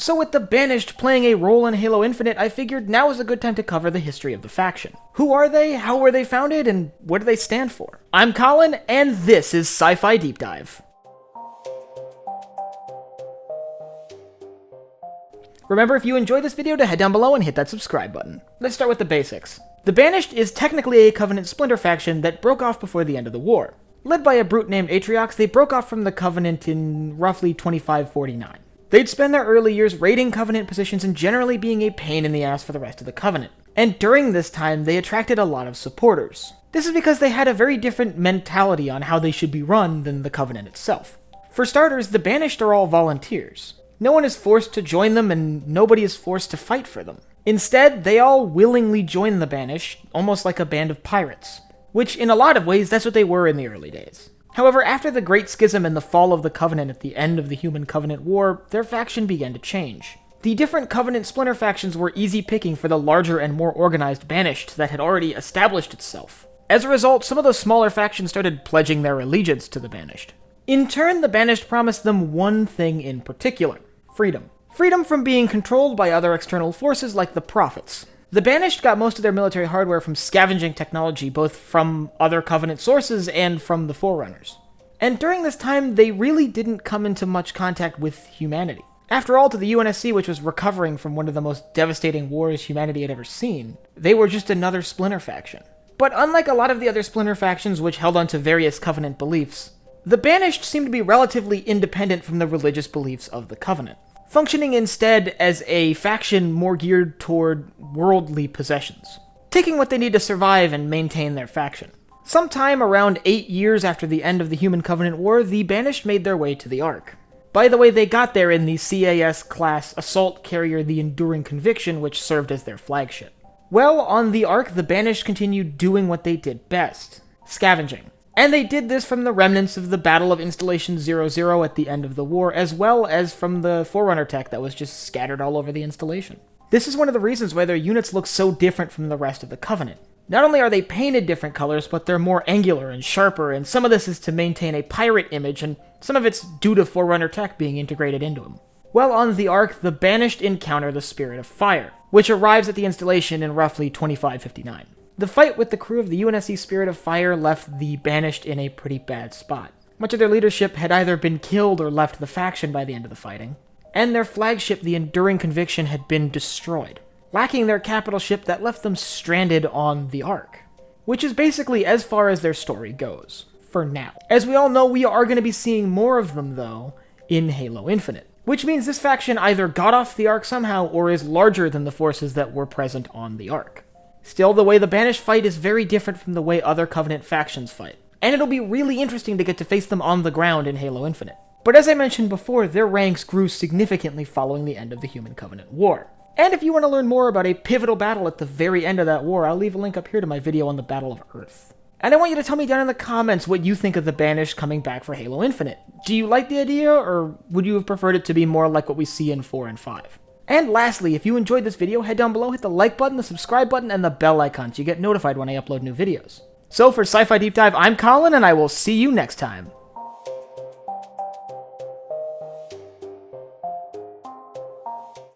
So with the Banished playing a role in Halo Infinite, I figured now is a good time to cover the history of the faction. Who are they, how were they founded, and what do they stand for? I'm Colin, and this is Sci-Fi Deep Dive. Remember, if you enjoyed this video, to head down below and hit that subscribe button. Let's start with the basics. The Banished is technically a Covenant splinter faction that broke off before the end of the war. Led by a brute named Atriox, they broke off from the Covenant in roughly 2549. They'd spend their early years raiding Covenant positions and generally being a pain in the ass for the rest of the Covenant. And during this time, they attracted a lot of supporters. This is because they had a very different mentality on how they should be run than the Covenant itself. For starters, the Banished are all volunteers. No one is forced to join them, and nobody is forced to fight for them. Instead, they all willingly join the Banished, almost like a band of pirates. Which, in a lot of ways, that's what they were in the early days. However, after the Great Schism and the fall of the Covenant at the end of the Human-Covenant War, their faction began to change. The different Covenant splinter factions were easy picking for the larger and more organized Banished that had already established itself. As a result, some of those smaller factions started pledging their allegiance to the Banished. In turn, the Banished promised them one thing in particular: freedom. Freedom from being controlled by other external forces like the Prophets. The Banished got most of their military hardware from scavenging technology, both from other Covenant sources and from the Forerunners. And during this time, they really didn't come into much contact with humanity. After all, to the UNSC, which was recovering from one of the most devastating wars humanity had ever seen, they were just another splinter faction. But unlike a lot of the other splinter factions which held onto various Covenant beliefs, the Banished seemed to be relatively independent from the religious beliefs of the Covenant, functioning instead as a faction more geared toward worldly possessions, taking what they need to survive and maintain their faction. Sometime around 8 years after the end of the Human-Covenant War, the Banished made their way to the Ark. By the way, they got there in the CAS-class assault carrier the Enduring Conviction, which served as their flagship. Well, on the Ark, the Banished continued doing what they did best: scavenging. And they did this from the remnants of the Battle of Installation 00 at the end of the war, as well as from the Forerunner tech that was just scattered all over the installation. This is one of the reasons why their units look so different from the rest of the Covenant. Not only are they painted different colors, but they're more angular and sharper, and some of this is to maintain a pirate image, and some of it's due to Forerunner tech being integrated into them. Well, on the Ark, the Banished encounter the Spirit of Fire, which arrives at the installation in roughly 2559. The fight with the crew of the UNSC Spirit of Fire left the Banished in a pretty bad spot. Much of their leadership had either been killed or left the faction by the end of the fighting, and their flagship, the Enduring Conviction, had been destroyed, lacking their capital ship that left them stranded on the Ark. Which is basically as far as their story goes, for now. As we all know, we are going to be seeing more of them, though, in Halo Infinite. Which means this faction either got off the Ark somehow, or is larger than the forces that were present on the Ark. Still, the way the Banished fight is very different from the way other Covenant factions fight, and it'll be really interesting to get to face them on the ground in Halo Infinite. But as I mentioned before, their ranks grew significantly following the end of the Human-Covenant War. And if you want to learn more about a pivotal battle at the very end of that war, I'll leave a link up here to my video on the Battle of Earth. And I want you to tell me down in the comments what you think of the Banished coming back for Halo Infinite. Do you like the idea, or would you have preferred it to be more like what we see in 4 and 5? And lastly, if you enjoyed this video, head down below, hit the like button, the subscribe button, and the bell icon so you get notified when I upload new videos. So for Sci-Fi Deep Dive, I'm Colin, and I will see you next time.